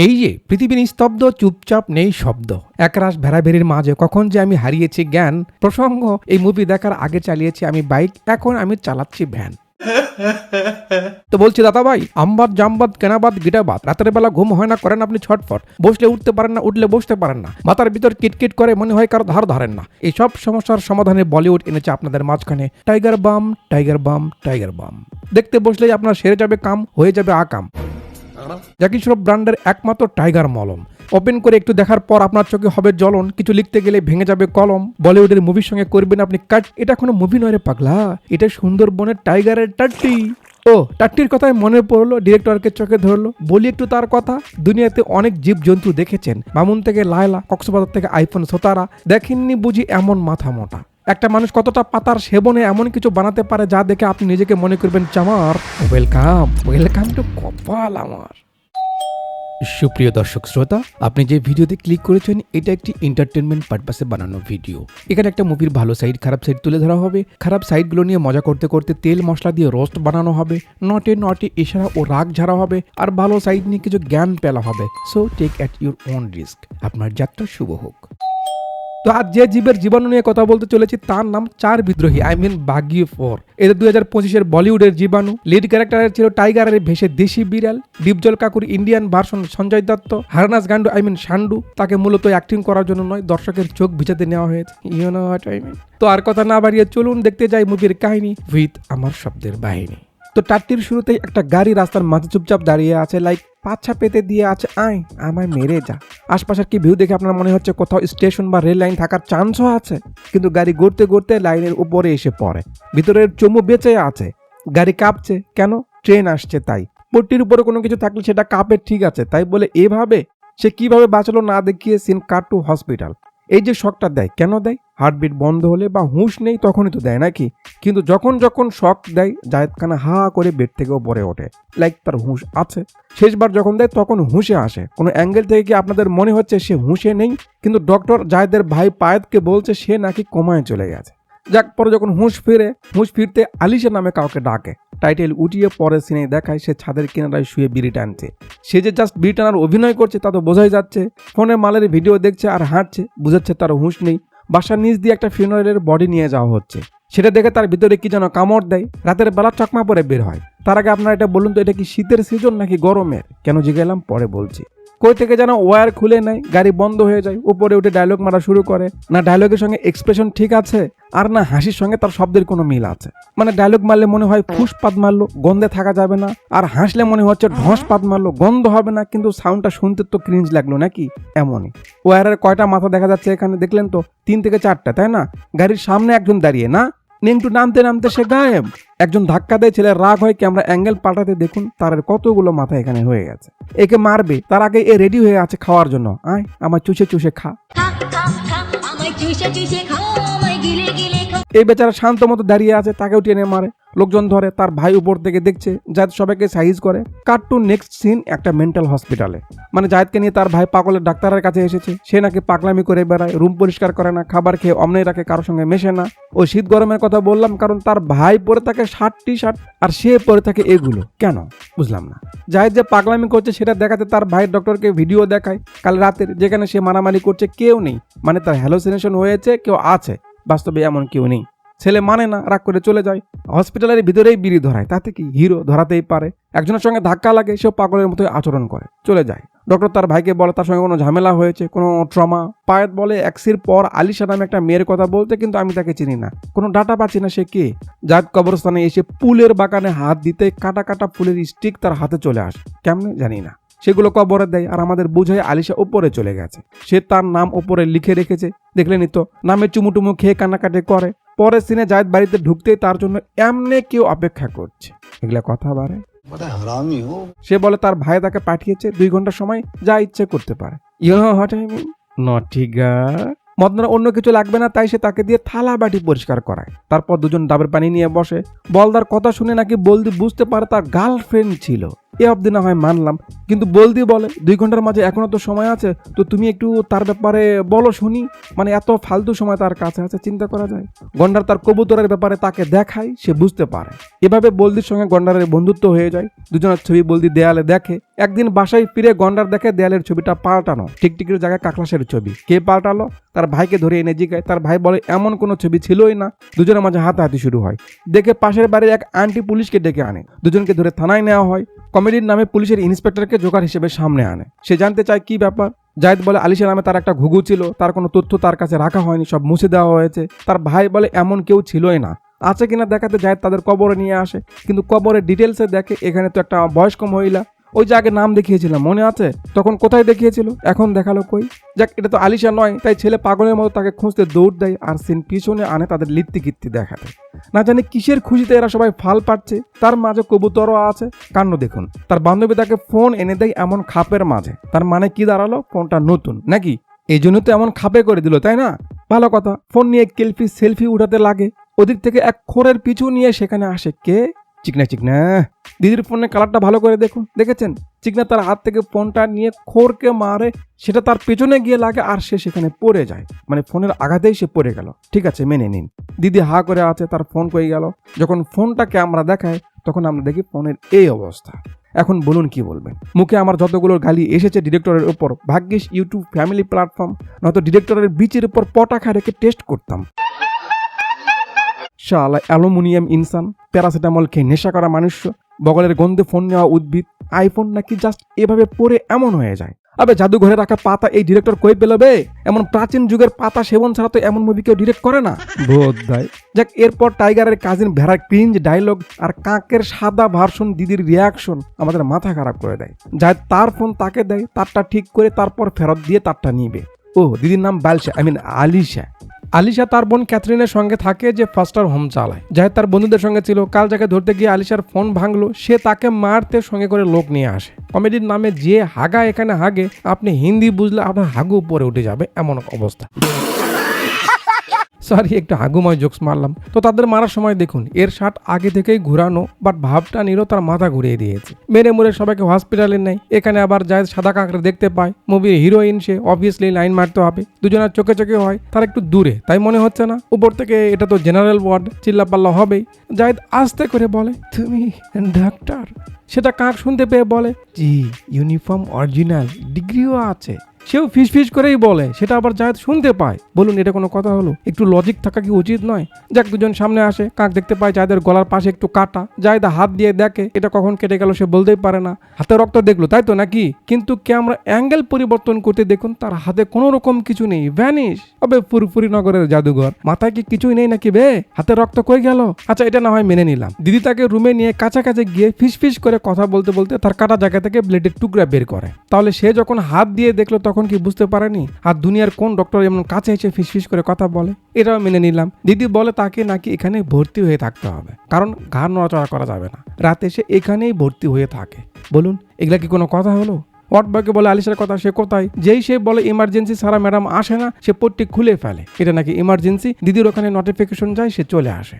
এই যে পৃথিবী নিস্তব্ধ, চুপচাপ, নেই শব্দ, একরাশ ভেড়াভেড়ির মাঝে কখন যে আমি হারিয়েছি জ্ঞান। প্রসঙ্গ, এই মুভি দেখার আগে চালিয়েছি আমি বাইক, এখন আমি চালাচ্ছি ভ্যান। তো বলছি দাদা ভাই, আমবাদ জামবাদ কেনাবাদ গিটাবাদ, রাতের বেলা ঘুম হয় না, করেন আপনি ছটফট, বসলে উঠতে পারেন না, উঠলে বসতে পারেন না, মাথার ভিতর কিটকিট করে, মনে হয় কারো ধার ধরেন না। এই সব সমস্যার সমাধানে বলিউড এনেছে আপনাদের মাঝখানে টাইগার বাম, টাইগার বাম, টাইগার বাম। দেখতে বসলেই আপনার সেরে যাবে কাম, হয়ে যাবে আকাম। জ্যাকি শ্রফ ব্র্যান্ডের একমাত্র টাইগার মলম। ওপেন করে একটু দেখার পর আপনার চোখে হবে জ্বলন, কিছু লিখতে গেলে ভেঙে যাবে কলম। বলিউডের মুভির সঙ্গে করবেন আপনি কাট। এটা কোনো মুভি নয় রে পাগলা, এটা সুন্দরবনের টাইগারের টাট্টি। ও টাট্টির কথায় মনে পড়লো, ডিরেক্টরকে চোখে ধরলো, বলি একটু তার কথা। দুনিয়াতে অনেক জীবজন্তু দেখেছেন, মামুন থেকে লায়লা, কক্সবাজার থেকে আইফোন 17, দেখেননি বুঝি এমন মাথা মোটা। একটা মানুষ কতটা পাতার সেবনে এমন কিছু বানাতে পারে যা দেখে আপনি নিজেকে মনে করবেন চামার। ওয়েলকাম, ওয়েলকাম টু কপাল আমার। সুপ্রিয় দর্শক শ্রোতা, আপনি যে ভিডিওতে ক্লিক করেছেন এটা একটি এন্টারটেনমেন্ট পারপাসে বানানো ভিডিও। এখানে একটা মুভির ভালো সাইড, খারাপ সাইড তুলে ধরা হবে। খারাপ সাইডগুলো নিয়ে মজা করতে করতে তেল মশলা দিয়ে রোস্ট বানানো হবে। নটে নটে ইশারা ও রাগ ঝাড়া হবে, আর ভালো সাইড নিয়ে কিছু জ্ঞান পেলা হবে। So take at your own risk. আপনার যাত্রা শুভ হোক। তো আজ যে জীবের জীবাণু নিয়ে কথা বলতে চলেছি তার নাম চার বিদ্রোহী, বাগি 4। এর 2025-এর বলিউডের জীবাণু। লিড ক্যারেক্টারের ছিল টাইগারের ভেসে দেশি বিড়াল, ডিপজল কাকুর ইন্ডিয়ান ভার্সন সঞ্জয় দত্ত, হারনাস গান্ডু শান্ডু। তাকে মূলত অ্যাক্টিং করার জন্য নয়, দর্শকের চোখ ভিজাতে নেওয়া হয়েছে। You know what I mean. তো আর কথা না বাড়িয়ে চলুন দেখতে যাই মুভির কাহিনী উইথ আমার শব্দের বাহিনী। তো টাট্টির শুরুতেই একটা গাড়ি রাস্তার মাঝে চুপচাপ দাঁড়িয়ে আছে, লাইক পাছা পেতে দিয়ে আছে, আয় আমায় মেরে যা। আশপাশের কি ভিউ দেখে আপনার মনে হচ্ছে কোথাও স্টেশন বা রেল লাইন থাকার চান্সও আছে, কিন্তু গাড়ি গড়তে গড়তে লাইনের উপরে এসে পড়ে। ভিতরের চমু বেঁচে আছে, গাড়ি কাঁপছে, কেন? ট্রেন আসছে তাই। পট্টির উপরে কোনো কিছু থাকলে সেটা কাঁপে, ঠিক আছে, তাই বলে এভাবে সে কিভাবে বাঁচলো না দেখিয়ে সিন কাট টু হসপিটাল। এই যে শকটা দেয়, কেন দেয়? হার্টবিট বন্ধ হলে বা হুঁশ নেই তখনই তো দেয় নাকি? কিন্তু যখন যখন শক দেয়, জায়েদ খান হা করে বেড থেকে উপরে ওঠে, লাইক তার হুঁশ আছে। শেষবার যখন দেয় তখন হুঁশে আসে। কোনো অ্যাঙ্গেল থেকে কি আপনাদের মনে হচ্ছে সে হুঁশে নেই? কিন্তু ডক্টর জায়েদের ভাই পায়েদকে বলছে সে নাকি কোমায় চলে গেছে। যাক, পরে যখন হুঁশ ফিরতে আলিশা নামে কাউকে ডাকে। টাইটেল উঠিয়ে পরের সিনে দেখায় সে ছাদের কিনারায় শুয়ে বিড়ি টানছে। সে যে জাস্ট বিড়ি টানার অভিনয় করছে তা তো বোঝাই যাচ্ছে। ফোনে মালের ভিডিও দেখছে আর হাঁটছে, বুঝাচ্ছে তার হুঁশ নেই। বাসার নিচ দিয়ে একটা ফিউনারেলের বডি নিয়ে যাওয়া হচ্ছে, সেটা দেখে তার ভিতরে কি যেন কামড় দেয়। রাতের বেলা চকমা পরে বের হয়। তার আগে আপনারা এটা বলুন তো, এটা কি শীতের সিজন নাকি গরমের? কেন জিজ্ঞাসলাম পরে বলছি। কই থেকে যেন ওয়্যার খুলে নেয়, গাড়ি বন্ধ হয়ে যায়। উপরে উঠে ডায়লগ মারা শুরু করে। না ডায়লগের সঙ্গে এক্সপ্রেশন ঠিক আছে, আর না হাসির সঙ্গে তার শব্দের কোনো মিল আছে। মানে ডায়লগ মারলে মনে হয় ফুসপাত মারলো, গন্ধে থাকা যাবে না, আর হাসলে মনে হচ্ছে ঢসপাত মারলো, গন্ধ হবে না, কিন্তু সাউন্ডটা শুনতে তো ক্রিঞ্জ লাগলো নাকি? এমনই। ওয়্যারের কয়টা মাথা দেখা যাচ্ছে এখানে দেখলেন তো? 3 থেকে 4টা, তাই না? গাড়ির সামনে একজন দাঁড়িয়ে, না নেংটু নামতে নামতে সে গায়েব। একজন ধাক্কা দেয়, ছেলের রাগ হয়, ক্যামেরা অ্যাঙ্গেল পাল্টাতে দেখুন তার কতগুলো মাথা এখানে হয়ে গেছে। একে মারবে তার আগে এ রেডি হয়ে আছে খাওয়ার জন্য। আয় আমার চুষে চুষে খা। এই বেচারা শান্ত মতো দাঁড়িয়ে আছে, তাকেও টেনে মারে। লোকজন ধরে, তার ভাই উপর থেকে দেখছে, জায়েদ সবাইকে সাইজ করে। কাট টু নেক্সট সিন একটা মেন্টাল হসপিটালে। মানে জায়েদকে নিয়ে তার ভাই পাগলের ডাক্তারের কাছে এসেছে। সে নাকি পাগলামি করে বেড়ায়, রুম পরিষ্কার করে না, খাবার খেয়ে অমনেই রাখে, কারোর সঙ্গে মেশে না। ওই শীত গরমের কথা বললাম কারণ তার ভাই পরে থাকে শার্ট টি শার্ট আর সে পরে থাকে এগুলো। কেন বুঝলাম না। জায়েদ যে পাগলামি করছে সেটা দেখাতে তার ভাই ডক্টরকে ভিডিও দেখায় কাল রাতের, যেখানে সে মারামারি করছে, কেউ নেই। মানে তার হ্যালোসিনেশন হয়েছে, কেউ আছে, বাস্তবে এমন কেউ নেই। ছেলে মানে না, রাগ করে চলে যায়। হসপিটালের ভিতরেই বিড়ি ধরায়, তাতে কি হিরো ধরাতেই পারে। একজনের সঙ্গে ধাক্কা লাগে, সেও পাগলের মতোই আচরণ করে, চলে যায়। ডক্টর তার ভাইকে বলে তার সঙ্গে কোনো ঝামেলা হয়েছে, কোনো ট্রমা। পায়েদ বলে অ্যাক্সির পর আলিশা নামে একটা মেয়ের কথা বলতে, কিন্তু আমি তাকে চিনি না, কোনো ডাটা পাচ্ছি না সে কে। জায়েদ কবরস্থানে এসে পুলের বাগানে হাত দিতে কাটা কাটা ফুলের স্টিক তার হাতে চলে আসে, কেমনে জানি না। সেগুলো কবরে দেয় আর আমাদের বুঝায় আলিশা উপরে চলে গেছে। সে তার নাম উপরে লিখে রেখেছে, দেখলেনি তো? নামে চুমুটুমু খেয়ে কান্নাকাটি করে। পরের সিনে জায়েদ বাড়িতে ঢুকতেই তার জন্য এমনি কেউ অপেক্ষা করছে। এগুলা কথা বাড়ে। সে বলে তার ভাই তাকে পাঠিয়েছে, 2 ঘন্টা সময় যা ইচ্ছে করতে পারে। মদনার অন্য কিছু লাগবে না, তাই সে তাকে দিয়ে থালা বাটি পরিষ্কার করায়। তারপর দুজন ডাবের পানি নিয়ে বসে। বলদার কথা শুনে নাকি বলদি বুঝতে পারে তার গার্লফ্রেন্ড ছিল। এ অবধি না হয় মানলাম, কিন্তু বলদি বলে 2 ঘন্টার মাঝে এখনো তো সময় আছে, তো তুমি একটু তার ব্যাপারে বলো শুনি। মানে এত ফালতু সময় তার কাছে আছে, চিন্তা করা যায়। গন্ডার তার কবুতরের ব্যাপারে তাকে দেখায়, সে বুঝতে পারে। এভাবে বলদির সঙ্গে গন্ডারের বন্ধুত্ব হয়ে যায়। দুজনের ছবি বলদি দেয়ালে দেখে, একদিন বাসায় ফিরে গন্ডার দেখে দেয়ালের ছবিটা পাল্টানো, টিকটিকির জায়গায় কাকলাসের ছবি। কে পাল্টালো? তার ভাইকে ধরে এনে জিগায়। তার ভাই বলে এমন কোনো ছবি ছিলই না। দুজনের মাঝে হাতাহাতি শুরু হয়। দেখে পাশের বাড়ির এক আন্টি পুলিশকে ডেকে আনে। দুজনকে ধরে থানায় নেওয়া হয়। কমেডির নামে পুলিশের ইন্সপেক্টরকে জোগাড় হিসেবে সামনে আনে। সে জানতে চায় কি ব্যাপার। জাহিদ বলে আলিশা নামে তার একটা ঘুঘু ছিল, তার কোনো তথ্য তার কাছে রাখা হয়নি, সব মুছে দেওয়া হয়েছে। তার ভাই বলে এমন কেউ ছিলই না। আছে কিনা দেখাতে জাহিদ তাদের কবরে নিয়ে আসে, কিন্তু কবরের ডিটেলসে দেখে এখানে তো একটা বয়স্ক মহিলা, ওই যে আগে নাম দেখিয়েছিলাম মনে আছে? তখন কোথায় দেখিয়েছিল, এখন দেখালো কই? যাক, এটা তো আলিশা নয়, তাই ছেলে পাগলের মতো তাকে খুঁজতে দৌড় দেয় আর সিন পিছনে আনে তাদের লিত্তি কিত্তি দেখাতে। না জানি কিসের খুশিতে এরা সবাই ফাল পাচ্ছে। তার মাঝে কবুতরও আছে। কাণ্ড দেখুন, তার বান্ধবী তাকে ফোন এনে দেয় এমন খাপের মাঝে। তার মানে কি দাঁড়ালো? ফোনটা নতুন নাকি? এই জন্য তো এমন খাপে করে দিল, তাই না? ভালো কথা। ফোন নিয়ে সেলফি উঠাতে লাগে। ওদিক থেকে এক খোরের পিছু নিয়ে সেখানে আসে কে? চিকনা। দিদির ফোনের কালারটা ভালো করে দেখুন, দেখেছেন? চিকনা তার হাত থেকে ফোনটা নিয়ে খোরকে মারে, সেটা তার পেছনে গিয়ে লাগে আর সে সেখানে পড়ে যায়। মানে ফোনের আঘাতেই সে পড়ে গেল। ঠিক আছে, মেনে নিন। দিদি হা করে আছে, তার ফোন কই গেল। যখন ফোনটাকে আমরা দেখাই তখন আমরা দেখি ফোনের এই অবস্থা। এখন বলুন কি বলবেন? মুখে আমার যতগুলো গালি এসেছে ডিরেক্টরের উপর, ভাগ্যিস ইউটিউব ফ্যামিলি প্ল্যাটফর্ম, নয়তো ডিরেক্টরের বিচের উপর পটাখা রেখে টেস্ট করতাম। শালা অ্যালুমিনিয়াম ইনসান, প্যারাসিটামল খেয়ে নেশা করা মানুষ, বগলের গন্ধে ফোন নেওয়া উদ্ভিদ, আইফোন নাকি জাস্ট এভাবে পড়ে এমন হয়ে যায়। আবে জাদুঘরে রাখা পাতা এই ডিরেক্টর কই পেলবে? এমন প্রাচীন যুগের পাতা সেবন ছাড়া তো এমন মুভি কেউ ডিরেক্ট করে না, বোধ হয়। যাক, এরপর টাইগারের কাজিন ভেড়ার ক্রিঞ্জ ডায়লগ আর কাকের সাদা ভার্সন দিদির রিয়াকশন আমাদের মাথা খারাপ করে দেয়। যাই তার ফোন তাকে দেয়, তারটা ঠিক করে তারপর ফেরত দিয়ে তারটা নিবে। ও, দিদির নাম আলিশা। আলিশা তার বোন ক্যাথরিনের সঙ্গে থাকে, যে ফাস্টার হোম চালায়। জাহিদ তার বন্ধুদের সঙ্গে ছিল। কাল যাকে ধরতে গিয়ে আলিশার ফোন ভাঙলো, সে তাকে মারতে সঙ্গে করে লোক নিয়ে আসে। কমেডির নামে যে হাগা এখানে হাগে, আপনি হিন্দি বুঝলে আপনার হাগু উপরে উঠে যাবে এমন অবস্থা। সরি, একটু হাগুময় জোকস মারলাম। তো তাদের মারার সময় দেখুন, এর শার্ট আগে থেকেই ঘুরানো, বাট ভাবটা নিল তার মাথা ঘুরিয়ে দিয়েছে। মেরে মুরে সবাইকে হসপিটালে নেয়। এখানে আবার জাহিদ সাদা কাঁকড়া দেখতে পায়। মুভির হিরোইন সে, অবভিয়াসলি লাইন মারতে হবে। দুজনের চোখে চোখে হয়, তার একটু দূরে, তাই মনে হচ্ছে না। উপর থেকে এটা তো জেনারেল ওয়ার্ড, চিল্লাপাল্লা হবেই। জাহিদ আস্তে করে বলে, তুমি ডাক্তার? সেটা কাক শুনতে পেয়ে বলে, জি, ইউনিফর্ম অরিজিনাল, ডিগ্রিও আছে। সেও ফিস করেই বলে, সেটা আবার জাহিদ শুনতে পায়। বলুন, এটা কোনো কথা হলো? একটু লজিক থাকা কি উচিত নয়? যাক, দুজন সামনে আসে। কাক দেখতে পায় জাহিদের গলার পাশে একটু কাটা। জাহিদ হাত দিয়ে দেখে, এটা কখন কেটে গেল সে বলতেই পারে না। হাতে রক্ত দেখলো, তাই তো নাকি? কিন্তু ক্যামেরা অ্যাঙ্গেল পরিবর্তন করতে দেখুন তার হাতে কোনো রকম কিছু নেই, ভ্যানিশ। তবে ফুরফুরি নগরের জাদুঘর, মাথায় কি কিছুই নেই নাকি বে? হাতে রক্ত কই গেল? আচ্ছা, এটা না হয় মেনে নিলাম। দিদি তাকে রুমে নিয়ে কাছাকাছি গিয়ে ফিস করে কথা বলতে বলতে তার কাটা জায়গা থেকে ব্লেডের টুকরা বের করে। তাহলে সে যখন হাত দিয়ে দেখলো তখন কি বুঝতে পারেনি? আর দুনিয়ার কোন ডক্টর এমন কাছে এসে ফিস করে কথা বলে? এটাও মেনে নিলাম। দিদি বলে তাকে নাকি এখানে ভর্তি হয়ে থাকতে হবে, কারণ ঘাড় নড়াচড়া করা যাবে না। রাতে সে এখানেই ভর্তি হয়ে থাকে। বলুন, এগুলা কি কোনো কথা হলো? ওয়ার্ডবয়কে বলে আলিশার কথা, সে কোথায়? যেই সে বলে ইমার্জেন্সি ছাড়া ম্যাডাম আসে না, সে পট্টি খুলে ফেলে। এটা নাকি ইমার্জেন্সি। দিদির ওখানে নোটিফিকেশন যায়, সে চলে আসে।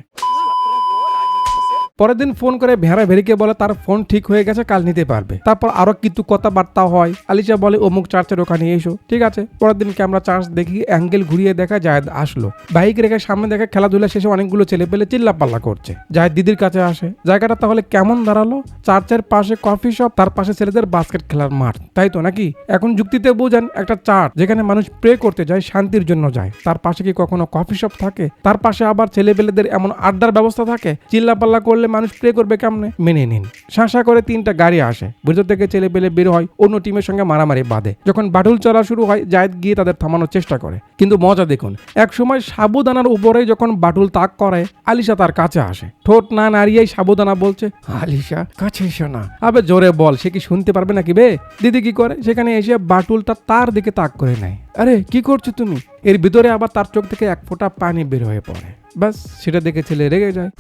পরের দিন ফোন করে ভেড়িকে বলে তার ফোন ঠিক হয়ে গেছে, কাল নিতে পারবে। তারপর আরো কিছু কথাবার্তা হয়। আলিশা বলে অমুক চার্চের ওখানে এসো। ঠিক আছে। পরের দিন ক্যামেরা চার্জ দেখি, অ্যাঙ্গেল ঘুরিয়ে দেখা জাহিদ আসলো। বাইক রেখে সামনে দেখে খেলাধুলা শেষে অনেকগুলো ছেলে পেলে চিল্লাপাল্লা করছে। জাহিদ দিদির কাছে আসে। জায়গাটা তাহলে কেমন দাঁড়ালো? চার্চের পাশে কফি শপ, তার পাশে ছেলেদের বাস্কেট খেলার মাঠ, তাই তো নাকি? এখন যুক্তিতে বুঝেন, একটা চার্চ যেখানে মানুষ প্রে করতে যায়, শান্তির জন্য যায়, তার পাশে কি কখনো কফি শপ থাকে? তার পাশে আবার ছেলেপেলেদের এমন আড্ডার ব্যবস্থা থাকে? চিল্লাপাল্লা করলে মানুষ প্রে করবে কেমনে? মেনে নিন। শাঁসা করে 3টা গাড়ি আসে। ভিতর থেকে ছেলে পেলে বের হয়, অন্য টিমের সঙ্গে মারামারি বাঁধে। যখন বাটুল চলা শুরু হয়, জাহিদ গিয়ে তাদের থামানোর চেষ্টা করে। কিন্তু মজা দেখুন, এক সময় সাবুদানার উপরে যখন বাটুল তাক করে, আলিশা তার কাছে আসে। ঠোঁট না নাড়িয়েই সাবুদানা বলছে, আলিশা কাছে এসো না। আবে জোরে বল, সে কি শুনতে পারবে নাকি বে? দিদি কি করে, সেখানে এসে বাটুলটা তার দিকে তাক করে নেয়। আরে কি করছো তুমি? এর ভিতরে আবার তার চোখ থেকে এক ফোঁটা পানি বের হয়ে পড়ে। ব্যাস, সেটা দেখে ছেলে রেগে যায়।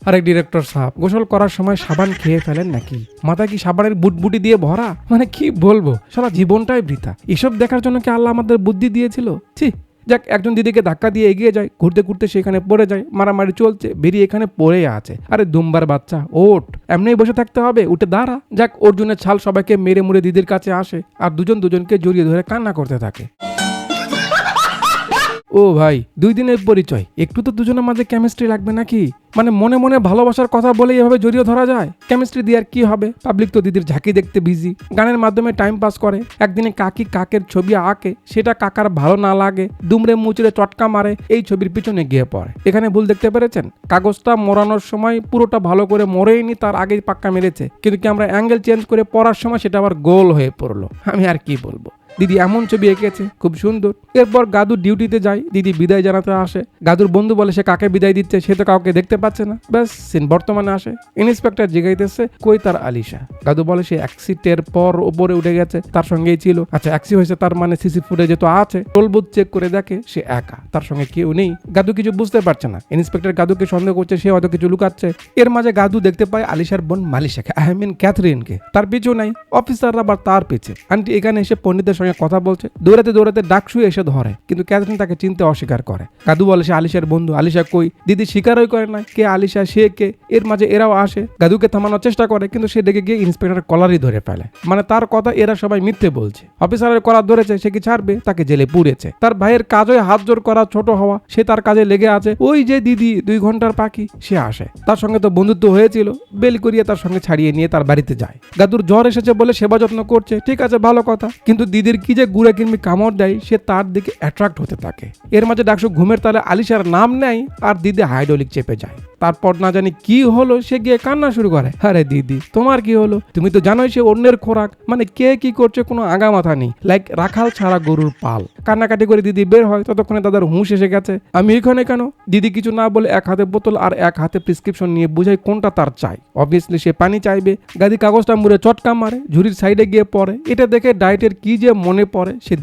আরেক ডিরেক্টর সাহেব, গোসল করার সময় সাবান খেয়ে ফেলেন নাকি? মাথা কি সাবানের বুটবুটি দিয়ে ভরা? মানে কি বলবো, সারা জীবনটাই বৃথা। এসব দেখার জন্য কি আল্লাহ আমাদের বুদ্ধি দিয়েছিল? ছি। যাক, একজন দিদিকে ধাক্কা দিয়ে এগিয়ে যায়, ঘুরতে সেখানে পড়ে যায়। মারামারি চলছে, বেরিয়ে এখানে পড়ে আছে। আরে দুম্বার বাচ্চা, ওঠ, এমনি বসে থাকতে হবে, উঠে দাঁড়া। যাক, অর্জুনের ছাল সবাইকে মেরে মুড়ে দিদির কাছে আসে, আর দুজনকে জড়িয়ে ধরে কান্না করতে থাকে। ও ভাই 2 দিনের পরিচয়, একটু তো দুজনের মাঝে কেমিস্ট্রি লাগবে নাকি? মানে মনে মনে ভালোবাসার কথা বলে এভাবে জড়িয়ে ধরা যায়? কেমিস্ট্রি দিয়ে আর কি হবে? পাবলিক তো দিদির ঝাঁকি দেখতে বিজি, গানের মাধ্যমে টাইম পাস করে। একদিনে কাকি কাকের ছবি আঁকে, সেটা কাকার ভালো না লাগে দুমড়ে মুচড়ে চটকা মারে এই ছবির পিছনে গিয়ে পড়ে। এখানে ভুল দেখতে পেরেছেন? কাগজটা মোড়ানোর সময় পুরোটা ভালো করে মরেইনি, তার আগেই পাক্কা মেরেছে, কিন্তু কি আমরা অ্যাঙ্গেল চেঞ্জ করে পড়ার সময় সেটা আবার গোল হয়ে পড়লো। আমি আর কি বলবো, দিদি এমন ছবি এঁকেছে, খুব সুন্দর। এরপর গাদু ডিউটিতে যায়, দিদি বিদায় জানাতে আসে। গাদুর বন্ধু বলে সে কাকে বিদায় দিচ্ছে, সে তো কাউকে দেখতে পাচ্ছে না। ব্যাস সিন বর্তমানে আসে। ইন্সপেক্টর জিগাইতেছে কই তার আলিশা। গাদু বলে সে অ্যাক্সিডেন্টের পর উপরে উঠে গেছে, তার সঙ্গেই ছিল। আচ্ছা অ্যাক্সি হয়েছে তার মানে সিসি ফুটেজে তো আছে। টোলবুথ চেক করে দেখে সে একা, তার সঙ্গে কেউ নেই। গাদু কিছু বুঝতে পারছে না। ইন্সপেক্টর গাদুকে সন্দেহ করছে, সে হয়তো কিছু লুকাচ্ছে। এর মাঝে গাদু দেখতে পায় আলিশার বোন মালিশাকে, আই মিন ক্যাথরিনকে। তার পিছু নাই, অফিসাররা আবার তার পিছে। আন্টি এখানে এসে পণ্ডিতের সঙ্গে কথা বলছে, দৌড়াতে দৌড়াতে ডাকসু এসে ধরে, কিন্তু ক্যাথরিন তাকে চিনতে অস্বীকার করে। গাদু বলে সে আলিশার বন্ধু। আলিশা কই? দিদি স্বীকারই করে না কে আলিশা, সে কে। এর মাঝে এরাও আসে, গাদুকে থামানোর চেষ্টা করে, কিন্তু সে ডেকে গিয়ে ইন্সপেক্টর কলারই ধরে ফেলে। মানে তার কথা এরা সবাই মিথ্যে বলছে। অফিসারের কলার ধরেছে, সে কি ছাড়বে? তাকে জেলে পুড়েছে। তার ভাইয়ের কাজে হাত জোর করা, ছোট হওয়া, সে তার কাজে লেগে আছে। ওই যে দিদি 2 ঘন্টার পাখি, সে আসে। তার সঙ্গে তো বন্ধুত্ব হয়েছিল, বেল করিয়ে তার সঙ্গে ছাড়িয়ে নিয়ে তার বাড়িতে যায়। গাদুর জ্বর এসেছে বলে সেবা যত্ন করছে, ঠিক আছে ভালো কথা, কিন্তু দিদির কি যে গুড়ে কিনবি কামড় দেয়, সে তার দিকে অ্যাট্রাক্ট হতে থাকে। এর মাঝে ডাকসু ঘুমের তালে আলিশার নাম নেয় আর দিদি হাইড্রোলিক চেপে যায়। তারপর না জানি কি হলো, সে গিয়ে কান্না শুরু করে। আরে দিদি তোমার কি হলো? তুমি তো জানোই সে অন্যের খোরাক। মানে কে কি করছে কোনো আগা মাথা নেই, লাইক রাখাল ছাড়া গরুর পাল। কান্নাকাটি করে দিদি বের হয়, ততক্ষণে দাদার হুঁশ এসে গেছে। আমি এখানে কেন? দিদি কিছু না বলে এক হাতে বোতল আর এক হাতে প্রেসক্রিপশন নিয়ে বুঝাই কোনটা তার চাই। অবভিয়াসলি সে পানি চাইবে। গাদি কাগজটা মুড়ে চটকা মারে, ঝুড়ির সাইডে গিয়ে পড়ে। এটা দেখে ডায়েটের কি যে মনে পড়ে, সে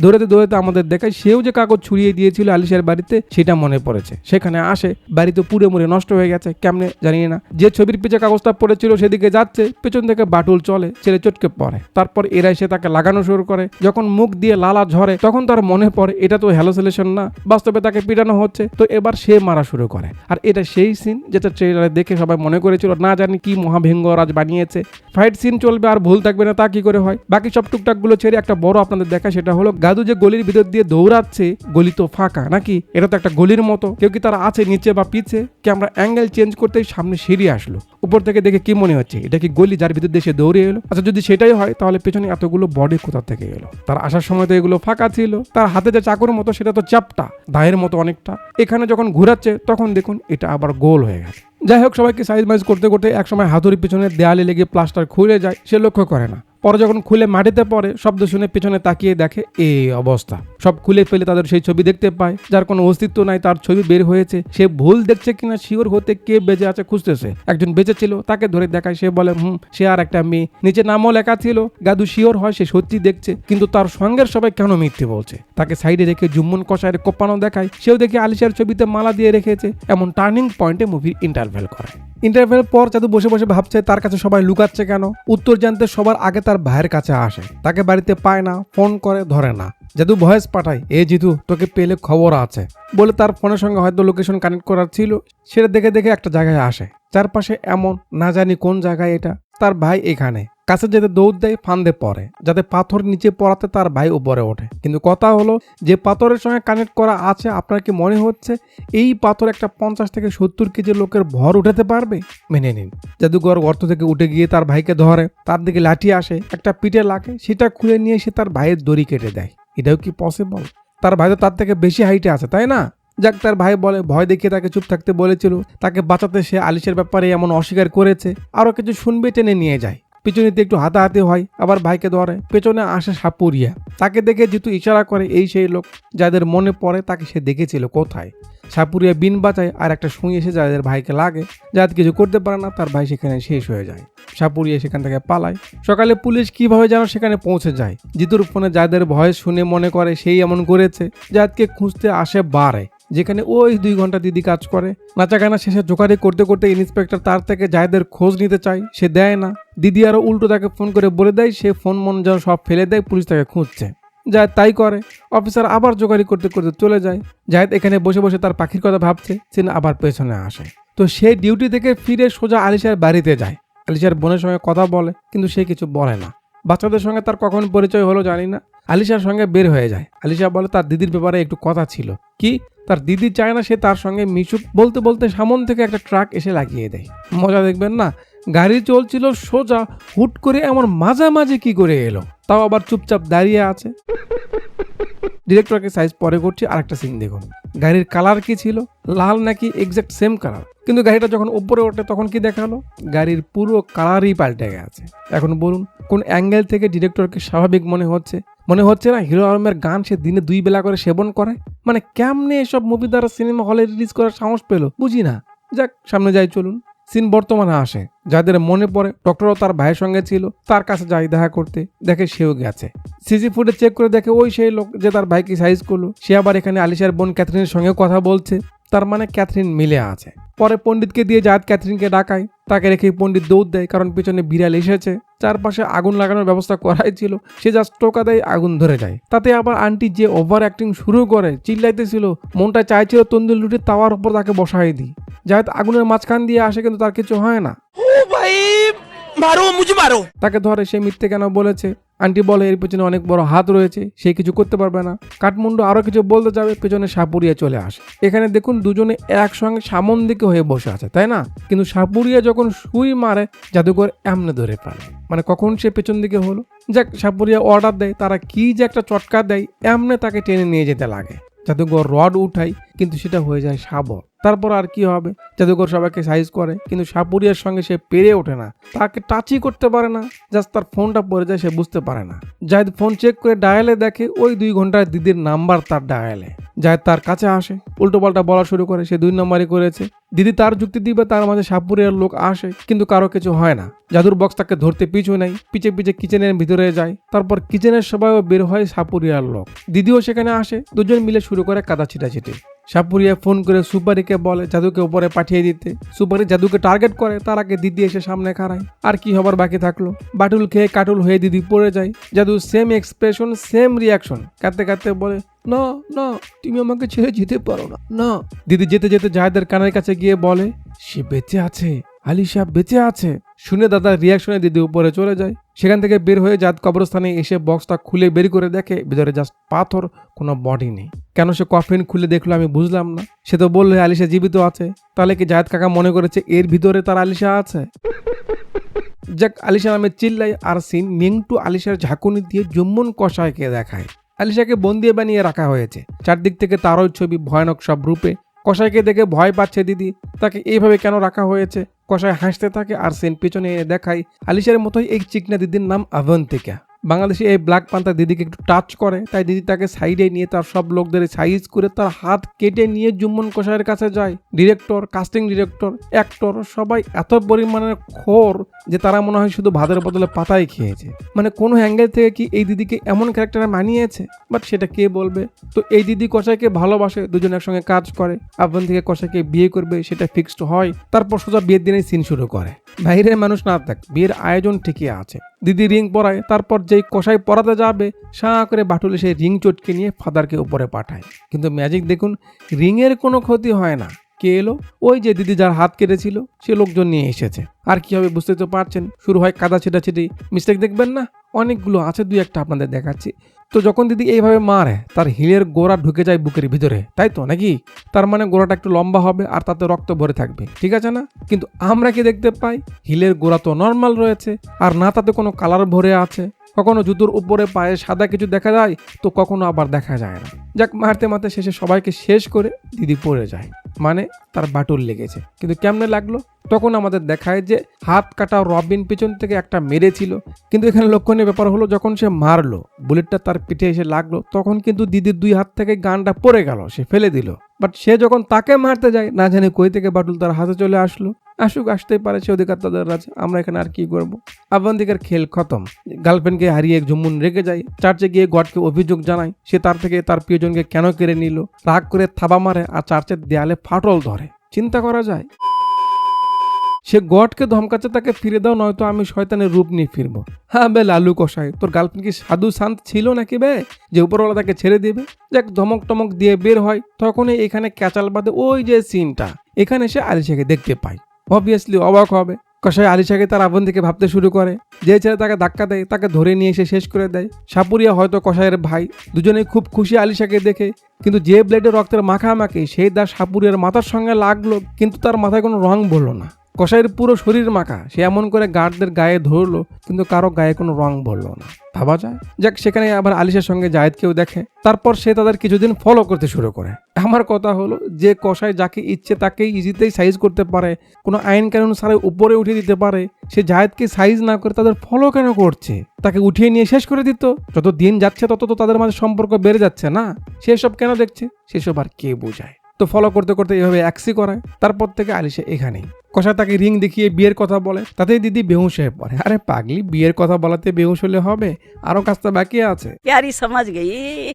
দৌড়াতে দৌড়াতে আমাদের দেখায় সেও যে কাগজ ছুড়িয়ে দিয়েছিল আলিশার বাড়িতে, সেটা মনে পড়েছে। সেখানে আসে, বাড়িতে পুড়ে মুড়ে নষ্ট হয়ে গেছে, কেমনে জানি না। যে ছবির পিছে কাগজটা পড়েছিল সেদিকে যাচ্ছে, পেছন থেকে বাটুল চলে, ছেলে চটকে পড়ে। তারপর এরা এসে তাকে লাগানো শুরু করে। যখন মুখ দিয়ে লালা ঝরে তখন তার মনে পড়ে এটা তো হ্যালোসিনেশন না, বাস্তবে তাকে পিটানো হচ্ছে। তো এবার সে মারা শুরু করে। আর এটা সেই সিন যেটা ট্রেলারে দেখে সবাই মনে করেছিল না জানি কি মহাভেঙ্গ রাজ বানিয়েছে। ফাইট সিন চলবে আর ভুল থাকবে না, তা কি করে হয়? বাকি সব টুকটাক গুলো ছেড়ে একটা বড় আপনাদের দেখা, সেটা হলো গাদু যে গলির ভিতর দিয়ে দৌড়াচ্ছে, গলি তো ফাঁকা নাকি? এটা তো একটা গলির মতো, কেউ কি তারা আছে নিচে বা পিছে? কি আমরা অ্যাঙ্গেল চেঞ্জ করতেই সামনে সিঁড়ি আসলো। উপর থেকে দেখে কি মনে হচ্ছে এটা কি গলি যার ভিতর দিয়ে সে দৌড়ে এলো? আচ্ছা যদি সেটাই হয় তাহলে পেছনে এতগুলো বডি কোথা থেকে এলো? তার আসার সময় তো এগুলো ফাঁকা ছিল। তার হাতে যে চাকুর মতো সেটা তো চাপটা, দায়ের মতো অনেকটা। এখানে যখন ঘুরাচ্ছে তখন দেখুন এটা আবার গোল হয়ে গেছে। যাই হোক, সবাইকে সাইজ মাইজ করতে করতে একসময় হাতুড়ি পিছনে দেয়ালে লেগে প্লাস্টার খুলে যায়, সে লক্ষ্য করে না। পরে যখন খুলে মাটিতে পড়ে, শব্দ শুনে পেছনে তাকিয়ে দেখে এই অবস্থা। সব খুলে ফেলে তাদের সেই ছবি দেখতে পায়, যার কোনো অস্তিত্ব নাই, তার ছবি বের হয়েছে। সে ভুল দেখছে কিনা শিওর হতে কে বেঁচে আছে খুঁজতেছে। একজন বেঁচে ছিল, তাকে ধরে দেখায়। সে বলে সে আর একটা মেয়ে, নিচে নামও লেখা ছিল। গাদু শিওর হয় সে সত্যি দেখছে, কিন্তু তার সঙ্গের সবাই কেন মিথ্যে বলছে? তাকে সাইডে রেখে জুম্মন কষায়ের কোপানো দেখায়, সেও দেখে আলিশার ছবিতে মালা দিয়ে রেখেছে। এমন টার্নিং পয়েন্টে মুভির ইন্টারভেল করে। ইন্টারভেল পর জাদু বসে বসে ভাবছে তার কাছে সবাই লুকাচ্ছে কেন। উত্তর জানতে সবার আগে তার ভাইয়ের কাছে আসে। তাকে বাড়িতে পায় না, ফোন করে ধরে না। জাদু ভয়েস পাঠায়, এ জিতু তোকে পেলে খবর আছে বলে। তার ফোনের সঙ্গে হয়তো লোকেশন কানেক্ট করার ছিল, সেটা দেখে দেখে একটা জায়গায় আসে। চারপাশে এমন না জানি কোন জায়গায় এটা। তার ভাই এখানে কাছে যেতে দৌড় দেয়, ফান্দে পড়ে যাতে পাথর নিচে পড়াতে তার ভাই উপরে ওঠে। কিন্তু কথা হলো যে পাথরের সঙ্গে কানেক্ট করা আছে, আপনার কি মনে হচ্ছে এই পাথর একটা 50 থেকে 70 কেজি লোকের ভর উঠাতে পারবে? মেনে নিন। জাদুঘর গর্ত থেকে উঠে গিয়ে তার ভাইকে ধরে, তার দিকে লাঠি আসে, একটা পিঠে লাগে, সেটা খুলে নিয়ে সে তার ভাইয়ের দড়ি কেটে দেয়। এটাও কি পসিবল? তার ভাই তো তার থেকে বেশি হাইটে আছে, তাই না? যাক, তার ভাই বলে ভয় দেখিয়ে তাকে চুপ থাকতে বলেছিল। তাকে বাঁচাতে সে আলিশের ব্যাপারে এমন অস্বীকার করেছে। আরো কিছু শুনবে, টেনে নিয়ে যায়। পিছনেতে একটু হাতাহাতি হয়, আবার ভাইকে ধরে। পেছনে আসে সাপুরিয়া, তাকে দেখে যেহেতু ইশারা করে এই সেই লোক যাদের মনে পড়ে তাকে সে দেখেছিল কোথায়। সাপুরিয়া বিন বাঁচায় আর একটা সুই এসে যাদের ভাইকে লাগে, যাতে কিছু করতে পারে না। তার ভাই সেখানে শেষ হয়ে যায়। সাপুরিয়া সেখান থেকে পালায়। সকালে পুলিশ কিভাবে যেন সেখানে পৌঁছে যায়। জিতুর ফোনে যাদের ভয়েস শুনে মনে করে সেই এমন করেছে। যাদকে খুঁজতে আসে বারে, যেখানে ওই 2 ঘন্টা দিদি কাজ করে। নাচাগানা শেষে জোকারি করতে করতে ইন্সপেক্টর তার থেকে জায়দের খোঁজ নিতে চায়, সে দেয় না। দিদি আরো উল্টো তাকে ফোন করে বলে দেয় সে ফোন মন যেন সব ফেলে দেয়, পুলিশ তাকে খুঁজছে। জায়দ তাই করে। অফিসার আবার জোগাড়ি করতে করতে চলে যায়। জায়দ এখানে বসে বসে তার পাখির কথা ভাবছে, সিন আবার পেছনে আসে। তো সে ডিউটি থেকে ফিরে সোজা আলিশার বাড়িতে যায়। আলিশার বোনের সঙ্গে কথা বলে, কিন্তু সে কিছু বলে না। বাচ্চাদের সঙ্গে তার কখন পরিচয় হলো জানি না। আলিশার সঙ্গে বের হয়ে যায়। আলিশা বলে তার দিদির ব্যাপারে একটু কথা ছিল। কি? তার দিদি চায় না সে তার সঙ্গে মিশুক। বলতে বলতে সামন থেকে একটা ট্রাক এসে লাগিয়ে দেয়। মজা দেখবেন না, গাড়ি চলছিল সোজা, হুট করে এমন মাঝামাঝি কি করে এলো, তাও আবার চুপচাপ দাঁড়িয়ে আছে। ডিরেক্টরকে সাইজ পরে করছি, আরেকটা সিন দেখুন। গাড়ির কালার কি ছিল? লাল নাকি এক্সাক্ট সেম কালার, কিন্তু গাড়িটা যখন উপরে ওঠে তখন কি দেখালো? গাড়ির পুরো কালারই পাল্টে গেছে। এখন বলুন কোন অ্যাঙ্গেল থেকে ডিরেক্টরকে স্বাভাবিক মনে হচ্ছে? মনে হচ্ছে না হিরো আলমের গান সে দিনে 2 বেলা করে সেবন করে? মানে কেমনে এসব মুভি দ্বারা সিনেমা হলে রিলিজ করার সাহস পেল বুঝি না। যাক, সামনে যাই চলুন। সিন বর্তমানে আসে। যাদের মনে পড়ে ডক্টরও তার ভাইয়ের সঙ্গে ছিল, তার কাছে যাই দেখা করতে, দেখে সেও গেছে। সিসি ফুটেজ চেক করে দেখে ওই সেই লোক যে তার ভাইকে সাইজ করলো। সে আবার এখানে আলিশার বোন ক্যাথরিনের সঙ্গে কথা বলছে। তার মানে ক্যাথরিন মিলে আছে। পরে পণ্ডিতকে দিয়ে জায়েদ ক্যাথরিনকে ডাকায়। তাকে রেখে পণ্ডিত দৌড় দেয়, কারণ পিছনে বিড়াল এসেছে। চারপাশে আগুন লাগানোর ব্যবস্থা করাই ছিল। সে জাস্ট টোকা দেয়, আগুন ধরে যায়। তাতে আবার আন্টি যে ওভার অ্যাক্টিং শুরু করে, চিল্লাইতেছিল। মনটা চাইছিল তন্দুর লুটে তাওয়ার উপর তাকে বসাই দিই। জায়েদ আগুনের মাঝখান দিয়ে আসে, কিন্তু তার কিছু হয় না। তাকে ধরে, সে মিথ্যে কেন বলেছে। আন্টি বলে এর পেছনে অনেক বড় হাত রয়েছে, সে কিছু করতে পারবে না। কাঠমুন্ডু আরো কিছু বলতে যাবে, পেছনে সাপুরিয়া চলে আসে। এখানে দেখুন দুজনে একসঙ্গে সামন দিকে হয়ে বসে আছে, তাই না? কিন্তু সাপুরিয়া যখন সুই মারে, জাদুঘর এমনে ধরে ফেলে। মানে কখন সে পেছন দিকে হলো। যাক, সাপুরিয়া অর্ডার দেয়, তারা কি যে একটা চটকা দেয়, এমনে তাকে টেনে নিয়ে যেতে লাগে। জাদুঘর রড উঠাই, কিন্তু সেটা হয়ে যায় শাবল। তারপর আর কি হবে? জাদুঘর সবাইকে সাইজ করে, কিন্তু সাপুরিয়ার সঙ্গে সে পেরে ওঠে না। তাকে টাচই করতে পারে না। জাস্ট তার ফোনটা পড়ে যায়, সে বুঝতে পারে না। জায়েদ ফোন চেক করে ডায়ালে দেখে ওই 2 ঘন্টার দিদির নাম্বার তার ডায়ালে। জায়েদ তার কাছে আসে, উল্টোপাল্টা বলা শুরু করে সে 2 নম্বরই করেছে। দিদি তার যুক্তি দিবে, তার মাঝে সাপুরিয়ার লোক আসে, কিন্তু কারো কিছু হয় না। জাদুর বক্স তাকে ধরতে পিছু নেয়, পিছে পিছে কিচেনের ভিতরে যায়। তারপর কিচেনের সবাইও বের হয় সাপুরিয়ার লোক। দিদিও সেখানে আসে, দুজন মিলে শুরু করে কাদা ছিটাছিটি। সাপুরিয়া ফোন করে সুপারিকে বলে জাদুকে উপরে পাঠিয়ে দিতে। সুপারি জাদুকে টার্গেট করে, তার আগে দিদি এসে সামনে খাড়ায়। আর কি হবার বাকি থাকলো? বাটুল খেয়ে কাটুল হয়ে দিদি পড়ে যায়। জাদু সেম এক্সপ্রেশন, সেম রিয়াকশন, কাঁদতে কাঁদতে বলে না না, তুমি আমাকে ছেড়ে যেতে পারো না, না। দিদি যেতে যেতে জায়েদের কানের কাছে গিয়ে বলে সে বেঁচে আছে, আলিশা বেঁচে আছে। শুনে দাদার রিয়াকশনে দিদি উপরে চলে যায়। সেখান থেকে বের হয়ে জায়েদ কবরস্থানে এসে বক্সটা খুলে বের করে দেখে ভিতরে জাস্ট পাথর, কোনো বডি নেই। কেন সে কফিন খুলে দেখলো আমি বুঝলাম না। সে তো বললো আলিশা জীবিত আছে, তাহলে কি জায়েদ কাকা মনে করেছে এর ভিতরে তার আলিশা আছে? যাক, আলিশা নামে চিল্লাই। আর সিন মিংটু আলিশার ঝাঁকুনি দিয়ে জুম্মন কষাইকে দেখায়। আলিশাকে বন্দি বানিয়ে রাখা হয়েছে। চারদিক থেকে তারই ছবি, ভয়ানক সব রূপে। কষাইকে দেখে ভয় পাচ্ছে দিদি, তাকে এইভাবে কেন রাখা হয়েছে? কষাই হাসতে থাকে, আর সিন পিছনে এনে দেখায় আলিশার মতোই এক চিকনা দিদির নাম আভন্তিকা। বাংলাদেশে এই ব্ল্যাক পান্থার দিদিকে একটু টাচ করে, তাই দিদি তাকে সাইডে নিয়ে তার সব লোকদের সাইজ করে তার হাত কেটে নিয়ে জুম্মন কষাইয়ের কাছে যায়। ডিরেক্টর, কাস্টিং ডিরেক্টর, অ্যাক্টর সবাই এত পরিমাণের খোর যে তারা মনে হয় শুধু ভাতের বদলে পাতাই খেয়েছে। মানে কোনো অ্যাঙ্গেল থেকে কি এই দিদিকে এমন ক্যারেক্টারে মানিয়েছে? বাট সেটা কে বলবে? তো এই দিদি কষাইকে ভালোবাসে, দুজন একসঙ্গে কাজ করে। আভ্যন থেকে কষাইকে বিয়ে করবে সেটা ফিক্সড হয়। তারপর সোজা বিয়ের দিনে সিন শুরু করে। বাইরের মানুষ না থাক, বিয়ের আয়োজন ঠিকই আছে। দিদি রিং পরায়, তারপর যেই কষাই পরাতে যাবে সাঁ করে বাটুলে সেই রিং চটকে নিয়ে ফাদারকে উপরে পাঠায়। কিন্তু ম্যাজিক দেখুন, রিংয়ের কোনো ক্ষতি হয় না। কে এলো? ওই যে দিদি যার হাত কেটেছিল সে লোকজন নিয়ে এসেছে। আর কি হবে বুঝতে তো পারছেন। শুরু হয় কাদা ছিটাছিটি। মিস্টেক দেখবেন না, অনেকগুলো আছে, 2-1টা আপনাদের দেখাচ্ছি। তো যখন দিদি এইভাবে মারে, তার হিলের গোড়া ঢুকে যায় বুকের ভিতরে, তাই তো নাকি? তার মানে গোড়াটা একটু লম্বা হবে আর তাতে রক্ত ভরে থাকবে, ঠিক আছে না? কিন্তু আমরা কি দেখতে পাই? হিলের গোড়া তো নর্মাল রয়েছে, আর না তাতে কোনো কালার ভরে আছে। কখনো জুতোর উপরে পায়ে সাদা কিছু দেখা যায়, তো কখনো আবার দেখা যায় না। যাক, মারতে মারতে শেষে সবাইকে শেষ করে দিদি পড়ে যায়। মানে তার বাটুল লেগেছে। কিন্তু কেমনে লাগলো? তখন আমাদের দেখায় যে হাত কাটা রবিন পিছন থেকে একটা মেরেছিল। কিন্তু এখানে লক্ষণীয় ব্যাপার হলো, যখন সে মারলো, বুলেটটা তার পিঠে এসে লাগলো, তখন কিন্তু দিদির 2 হাত থেকে গানটা পড়ে গেল, সে ফেলে দিল। বাট সে যখন তাকে মারতে যায়, না জানি কই থেকে বাটুল তার হাতে চলে আসলো। আসুক, আসতেই পারে, সে অধিকার তাদের আছে, আমরা এখানে আর কি করবো। আভ্যন্তিকার খেল খতম। গার্লফ্রেন্ডকে হারিয়ে জুম্মন রেগে যায়, চার্চে গিয়ে গডকে অভিযোগ জানায় সে তার থেকে তার প্রিয়জনকে কেন কেড়ে নিল। রাগ করে থাবা মারে আর চার্চের দেয়ালে ফাটল ধরে। চিন্তা করা যায়। সে গডকে ধমকাচ্ছে তাকে ফিরে দাও, নয়তো আমি শয়তানের রূপ নিয়ে ফিরবো। হ্যাঁ বে লালু কষাই, তোর গার্লফ্রেন্ড কি সাধু শান্ত ছিল নাকি বে, যে উপরওয়ালা তাকে ছেড়ে দিবে? যাক, ধমক টমক দিয়ে বের হয়। তখনই এখানে ক্যাচাল বাদে ওই যে সিনটা, এখানে সে আলিশাকে দেখতে পায়। অবভিয়াসলি অবাক হবে। কসাই আলিশাকে তার আপন থেকে ভাবতে শুরু করে। যে ছেলে তাকে ধাক্কা দেয় তাকে ধরে নিয়ে এসে শেষ করে দেয়। সাপুরিয়া হয়তো কসাইয়ের ভাই, দুজনেই খুব খুশি আলিশাকে দেখে। কিন্তু যে ব্লেডে রক্তের মাখামাখি সেই দাগ সাপুরিয়ার মাথার সঙ্গে লাগলো, কিন্তু তার মাথায় কোনো রং বললো না। কসাইয়ের পুরো শরীর মাখা, সে এমন করে গার্ডদের গায়ে ধরলো কিন্তু কারো গায়ে কোনো রং বললো না। ভাবা যায়। যাক, সেখানে আবার আলিশার সঙ্গে জায়েদকেও দেখে। তারপর সে তাদের কিছুদিন ফলো করতে শুরু করে। আমার কথা হলো, যে কসাই যাকে ইচ্ছে তাকেই ইজিতেই সাইজ করতে পারে, কোনো আইন কানুন ছাড়াই উপরে উঠিয়ে দিতে পারে, সে জায়েদকে সাইজ না করে তাদের ফলো কেন করছে? তাকে উঠিয়ে নিয়ে শেষ করে দিত। যত দিন যাচ্ছে তত তো তাদের মাঝে সম্পর্ক বেড়ে যাচ্ছে না? সেসব কেন দেখছে? সেসব আর কে বোঝায়? তো ফলো করতে করতে এভাবে অ্যাক্সি করায়। তারপর থেকে আলিশা এখানেই। কসাই তাকে রিং দেখিয়ে বিয়ের কথা বলে, তাতেই দিদি বেহুশ হয়ে পড়ে। আরে পাগলি, বিয়ের কথা বলাতে বেহুশ হলে হবে? আরো কাজটা বাকি আছে।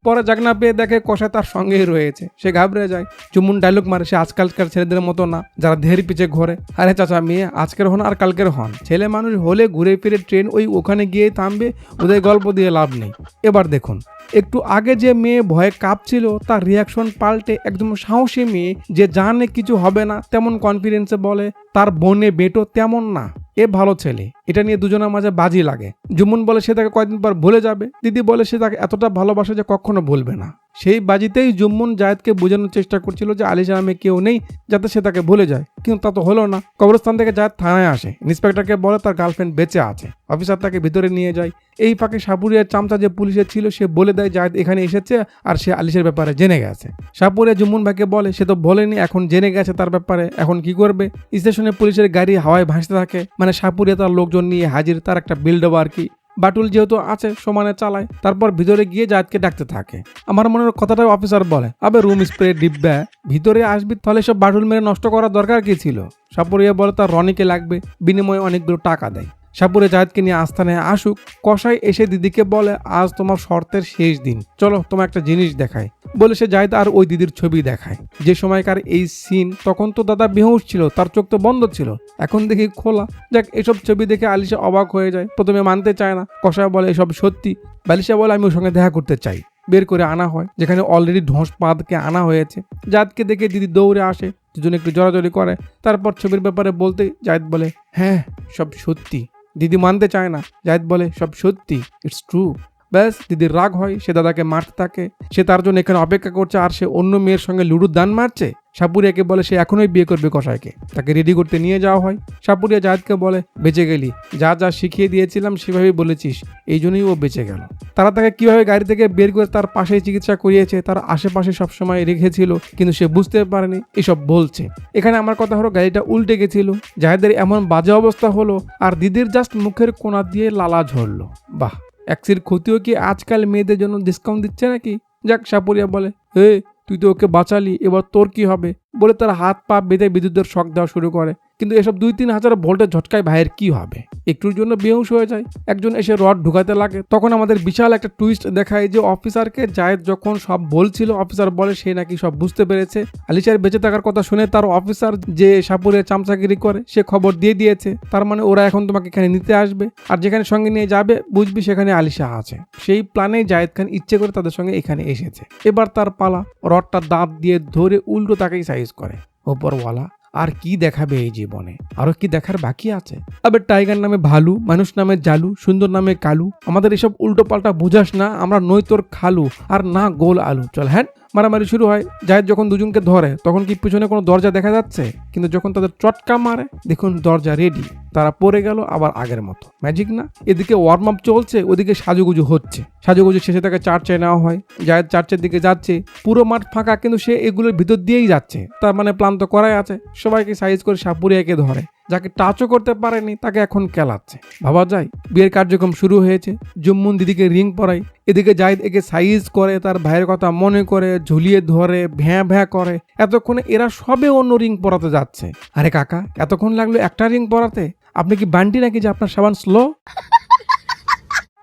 পরে জাগনা পেয়ে দেখে কসাই তার সঙ্গেই রয়েছে। সে ঘাবড়ে যায়। চুমুন ডায়লগ মারে, সে আজকালকার ছেলেদের মতো না যারা ধের পিছে ঘোরে। আরে চাচা, মেয়ে আজকের হন আর কালকের হন, ছেলে মানুষ হলে ঘুরে ফিরে ট্রেন ওখানে গিয়ে থামবে, ওদের গল্প দিয়ে লাভ নেই। এবার দেখুন, একটু আগে যে মেয়ে ভয়ে কাঁপছিল তার রিয়াকশন পাল্টে একদম সাহসী মেয়ে, যে জানে কিছু হবে না তেমন কনফিডেন্সে বলে তার বোনে বেটো তেমন না, এ ভালো ছেলে। এটা নিয়ে দুজনের মাঝে বাজি লাগে। জুমুন বলে সে তাকে কয়েকদিন পর ভুলে যাবে। দিদি বলে সে তাকে এতটা ভালোবাসে যে কখনো ভুলবে না। সেই বাজিতেই জুম্মুন জায়েদকে বোঝানোর চেষ্টা করছিল যে আলিশা নামে কেউ নেই যাতে সে তাকে ভুলে যায়, কিন্তু তা তো হলো না। কবরস্থান থেকে জায়েদ থানায় আসে। ইন্সপেক্টরকে বলে তার গার্লফ্রেন্ড বেঁচে আছে। অফিসার তাকে ভিতরে নিয়ে যায়। এই ফাঁকে সাপুরিয়ার চামচা যে পুলিশের ছিল সে বলে দেয় জায়েদ এখানে এসেছে আর সে আলিশের ব্যাপারে জেনে গেছে। সাপুরিয়া জুম্মুন ভাইকে বলে সে তো বলেনি, এখন জেনে গেছে তার ব্যাপারে, এখন কি করবে? স্টেশনে পুলিশের গাড়ি হাওয়ায় ভাসতে থাকে, মানে সাপুরিয়া তার লোকজন নিয়ে হাজির, তার একটা বিল্ডআপ আর কি। বাটুল যেহেতু আছে সমানে চালায়। তারপর ভিতরে গিয়ে জায়েদকে ডাকতে থাকে। আমার মনের কথাটা অফিসার বলে, আবে রুম স্প্রে ডিব্বা, ভিতরে আসবি, তাহলে সব বাটুল মেরে নষ্ট করার দরকার কি ছিল? সাপুরিয়া বলে তার রনিকে লাগবে, বিনিময়ে অনেকগুলো টাকা দেয়। সাপুরিয়া জায়েদকে নিয়ে আস্থানায় আসুক। কসাই এসে দিদিকে বলে আজ তোমার শর্তের শেষ দিন, চলো তোমার একটা জিনিস দেখায়। বলে সে জায়েদ আর ওই দিদির ছবি দেখায়। যে সময়কার এই সিন, তখন তো দাদা বেহুশ ছিল, তার চোখ তো বন্ধ ছিল, এখন দেখি খোলা। যাক, এসব ছবি দেখে আলিশা অবাক হয়ে যায়। প্রথমে মানতে চায় না। কসাই বলে এসব সত্যি। বালিশা বলে আমি ওর সঙ্গে দেখা করতে চাই। বের করে আনা হয়, যেখানে অলরেডি ঢোঁস পাদকে আনা হয়েছে। জায়েদকে দেখে দিদি দৌড়ে আসে, দুজনে একটু জড়াজড়ি করে। তারপর ছবির ব্যাপারে বলতে জায়েদ বলে হ্যাঁ সব সত্যি। দিদি মানতে চায় না। জায়েদ বলে সব সত্যি, ইটস ট্রু। ব্যাস, দিদির রাগ হয়, সে দাদাকে মারতে থাকে। সে তার জন্য এখানে অপেক্ষা করছে আর সে অন্য মেয়ের সঙ্গে লুডুর দান মারছে। সাপুরিয়াকে বলে সে এখনোই বিয়ে করবে কসাইকে। তাকে রেডি করতে নিয়ে যাওয়া হয়। সাপুরিয়া জায়েদকে বলে বেঁচে গেলি, যা যা শিখিয়ে দিয়েছিলাম সেভাবেই বলেছিস, এই জন্যই ও বেঁচে গেল। তারা তাকে কিভাবে গাড়ি থেকে বের করে তার পাশেই চিকিৎসা করিয়েছে, তার আশেপাশে সবসময় রেখেছিল, কিন্তু সে বুঝতে পারেনি এসব বলছে। এখানে আমার কথা হলো গাড়িটা উল্টে গেছিল, জায়েদের এমন বাজে অবস্থা হলো আর দিদির জাস্ট মুখের কোণা দিয়ে লালা ঝরলো। বাহ, অ্যাক্সির ক্ষতিও কি আজকাল মেয়েদের জন্য ডিসকাউন্ট দিচ্ছে নাকি? যাক, সাপুরিয়া বলে হে তুই তো ওকে বাঁচালি, এবার তোর কি হবে? বলে তার হাত পা বেঁধে বিদ্যুতের শক দেওয়া শুরু করে। কিন্তু এসব 2-3 হাজার ভোল্টের ঝটকায় ভাইয়ের কি হবে? একটুর জন্য বেহুশ হয়ে যায়। একজন এসে রড ঢুকাতে লাগে। তখন আমাদের বিশাল একটা টুইস্ট দেখায় যে অফিসারকে জায়েদ যখন সব বলছিল, অফিসার বলে সে নাকি সব বুঝতে পেরেছে। আলিশার বেঁচে থাকার কথা শুনে তার অফিসার যে সাপুরের চামচাগিরি করে সে খবর দিয়ে দিয়েছে। তার মানে ওরা এখন তোমাকে এখানে নিতে আসবে, আর যেখানে সঙ্গে নিয়ে যাবে বুঝবি সেখানে আলিশা আছে। সেই প্ল্যানেই জায়েদ খান ইচ্ছে করে তাদের সঙ্গে এখানে এসেছে। এবার তার পালা। রডটা দাঁত দিয়ে ধরে উল্টো তাকেই সাইজ করে। ওপরওয়ালা আর কি দেখাবে এই জীবনে? আরো কি দেখার বাকি আছে? আবার টাইগার নামে ভালু, মানুষ নামে জালু, সুন্দর নামে কালু। আমাদের এসব উল্টো পাল্টা বুঝাস না, আমরা নই তোর খালু আর না গোল আলু। চল হ্যাঁ। মারামারি শুরু হয়। জায়েদ যখন দুজনকে ধরে তখন কি পিছনে কোনো দরজা দেখা যাচ্ছে? কিন্তু যখন তাদের চটকা মারে, দেখুন দরজা রেডি। তারা পড়ে গেল আবার আগের মতো। ম্যাজিক না? এদিকে ওয়ার্ম আপ চলছে, ওদিকে সাজুগুজু হচ্ছে। সাজুগুজু শেষে তাকে চার্চে নেওয়া হয়। জায়েদ চার্চের দিকে যাচ্ছে। পুরো মাঠ ফাঁকা, কিন্তু সে এগুলোর ভিতর দিয়েই যাচ্ছে। তার মানে প্ল্যান তো করাই আছে। সবাইকে সাইজ করে সাপুরিয়াকে ধরে। যাকে টাচও করতে পারেনি তাকে এখন কেলাচ্ছে। ভাবা যায়? বিয়ের কার্যক্রম শুরু হয়েছে। জুম্মুন দিদিকে রিং পরায়। এদিকে জায়েদ একে সাইজ করে, তার ভাইয়ের কথা মনে করে, ঝুলিয়ে ধরে, ভ্যাঁ ভ্যাঁ করে। এতক্ষণে এরা সবে অন্য রিং পরাতে যাচ্ছে। আরে কাকা, এতক্ষণ লাগলো একটা রিং পরাতে? আপনি কি বান্টি নাকি যে আপনার সাবান স্লো?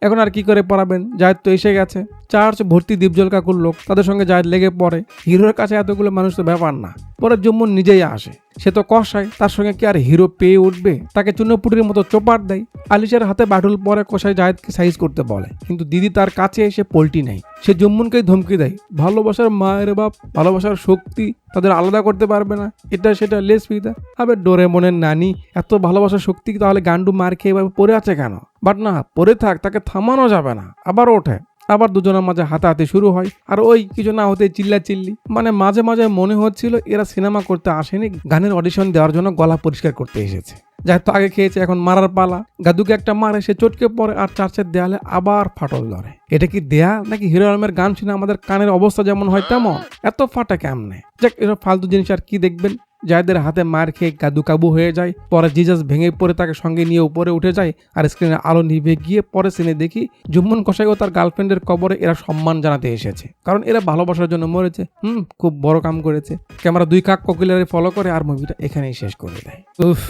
এখন আর কি করে পড়াবেন? জায়েদ তো এসে গেছে। চার্চ ভর্তি দীপজল কাকুর লোক, তাদের সঙ্গে জায়েদ লেগে পড়ে। হিরোর কাছে এতগুলো মানুষ তো ব্যাপার না। পরে জুম্মন নিজেই আসে। সে তো কষায়, তার সঙ্গে কি আর হিরো পেয়ে উঠবে? তাকে চুনোপুটির মতো চোপার দেয়। আলিশার হাতে বাটুল পরে কষাই জায়েদকে সাইজ করতে বলে, কিন্তু দিদি তার কাছে এসে পোল্টি নেয়। সে জুম্মনকেই ধমকি দেয়, ভালোবাসার মায়ের বাপ, ভালোবাসার শক্তি তাদের আলাদা করতে পারবে না, এটা সেটা লেস ফিদা। আবার ডোরেমনের নানি এত ভালোবাসার শক্তি তাহলে গান্ডু মার খেয়ে এভাবে পড়ে আছে কেন? বাট না, পড়ে থাক, তাকে থামানো যাবে না। আবার ওঠে, আবার দুজনের মাঝে হাতাহাতি শুরু হয়। আর ওই কিছু না হতে চিল্লাচিল্লি। মানে মাঝে মাঝে মনে হচ্ছিল এরা সিনেমা করতে আসেনি, গানের অডিশন দেওয়ার জন্য গলা পরিষ্কার করতে এসেছে। যাই তো আগে খেয়েছে, এখন মারার পালা। গাদুকে একটা মারে, সে চটকে পড়ে আর চার্চের দেয়ালে আবার ফাটল ধরে। এটা কি দেয়া নাকি হিরো আলমের গান শুনে আমাদের কানের অবস্থা যেমন হয় তেমন? এত ফাটা কেমনে? যাক, এসব ফালতু জিনিস আর কি দেখবেন। জায়েদের হাতে মার খেয়ে গাদু কাবু হয়ে যায়। পরে জিজাস ভেঙে পড়ে তাকে সঙ্গে নিয়ে উপরে উঠে যায়। আর স্ক্রিনে আলো নিভে গিয়ে পরে সিনে দেখি জুম্মন কসাই ও তার গার্লফ্রেন্ডের কবরে এরা সম্মান জানাতে এসেছে, কারণ এরা ভালোবাসার জন্য মরেছে। খুব বড় কাম করেছে। ক্যামেরা 2 কাক কোকিলারে ফলো করে আর মুভিটা এখানেই শেষ করে দেয়। উফ,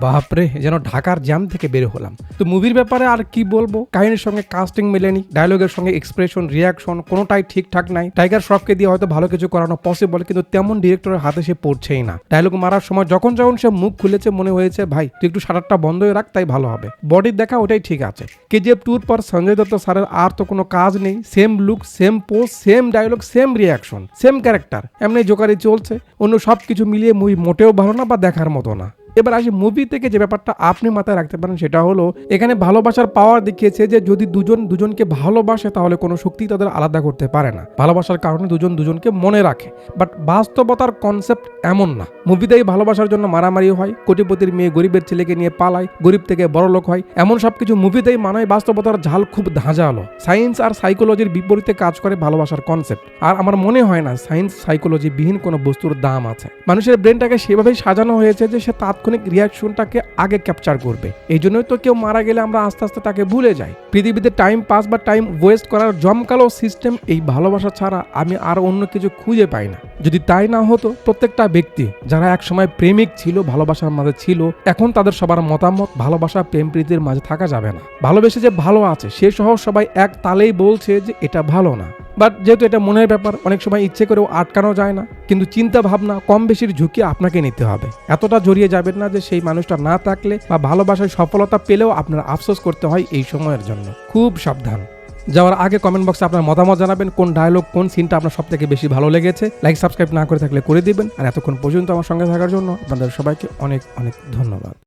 বাপরে, যেন ঢাকার জ্যাম থেকে বের হলাম। তো মুভির ব্যাপারে আর কি বলবো? কাহিনীর সঙ্গে কাস্টিং মেলেনি, ডায়লগের সঙ্গে এক্সপ্রেশন, রিয়াকশন কোনোটাই ঠিকঠাক নাই। টাইগার শ্রফকে দিয়ে হয়তো ভালো কিছু করানো পসিবল, কিন্তু তেমন ডিরেক্টরের হাতে সে পড়ছেই না। ডায়লগ মারার সময় যখন সে মুখ খুলেছে মনে হয়েছে ভাই তুই একটু শাটারটা বন্ধ হয়ে রাখ, তাই ভালো হবে। বডির দেখা ওটাই ঠিক আছে। কেজিএফ 2 পর সঞ্জয় দত্ত স্যারের আর তো কোনো কাজ নেই। Same look, same pose, same dialogue, same reaction, same character, এমনি জোকারি চলছে। অন্য সব কিছু মিলিয়ে মুভি মোটেও ভালো না বা দেখার মতো না। এবার আসি মুভি থেকে যে ব্যাপারটা আপনি মাথায় রাখতে পারেন, সেটা হলো এখানে ভালোবাসার পাওয়ার দেখিয়েছে যে যদি দুজন দুজনকে ভালোবাসে তাহলে কোনো শক্তি তাদের আলাদা করতে পারে না। ভালোবাসার কারণে দুজন দুজনকে মনে রাখে। বাট বাস্তবতার কনসেপ্ট এমন না। মুভিতেই ভালোবাসার জন্য মারামারি হয়, কোটিপতির মেয়ে গরিবের ছেলেকে নিয়ে পালায়, গরিব থেকে বড় লোক হয়, এমন সবকিছু মুভিতেই মানায়। বাস্তবতার ঝাল খুব ধাঁধালো। সায়েন্স আর সাইকোলজির বিপরীতে কাজ করে ভালোবাসার কনসেপ্ট। আর আমার মনে হয় না সায়েন্স সাইকোলজি বিহীন কোনো বস্তুর দাম আছে। মানুষের ব্রেনটাকে সেভাবেই সাজানো হয়েছে যে সে তাৎক্ষণিক রিয়াকশনটাকে আগে ক্যাপচার করবে। এই জন্যই তো কেউ মারা গেলে আমরা আস্তে আস্তে তাকে ভুলে যাই। পৃথিবীতে টাইম পাস বা টাইম ওয়েস্ট করার জমকালো সিস্টেম এই ভালোবাসা ছাড়া আমি আর অন্য কিছু খুঁজে পাই না। যদি তাই না হতো, প্রত্যেকটা ব্যক্তি যারা একসময় প্রেমিক ছিল, ভালোবাসার মাঝে ছিল, এখন তাদের সবার মতামত ভালোবাসা প্রেম প্রীতির মাঝে থাকা যাবে না। ভালোবেসে যে ভালো আছে সে সহ সবাই এক তালেই বলছে যে এটা ভালো না। বাট যেহেতু এটা মনের ব্যাপার, অনেক সময় ইচ্ছে করেও আটকানো যায় না। কিন্তু চিন্তা ভাবনা কম বেশির ঝুঁকি আপনাকে নিতে হবে। এতটা জড়িয়ে যাবেন না যে সেই মানুষটা না থাকলে বা ভালোবাসায় সফলতা পেলেও আপনার আফসোস করতে হয় এই সময়ের জন্য। খুব সাবধান। যাওয়ার আগে কমেন্ট বক্সে আপনার মতামত জানাবেন, কোন ডায়লগ, কোন সিনটা আপনার সব থেকে বেশি ভালো লেগেছে। লাইক সাবস্ক্রাইব না করে থাকলে করে দিবেন। আর এতক্ষণ পর্যন্ত আমার সঙ্গে থাকার জন্য আপনাদের সবাইকে অনেক অনেক ধন্যবাদ।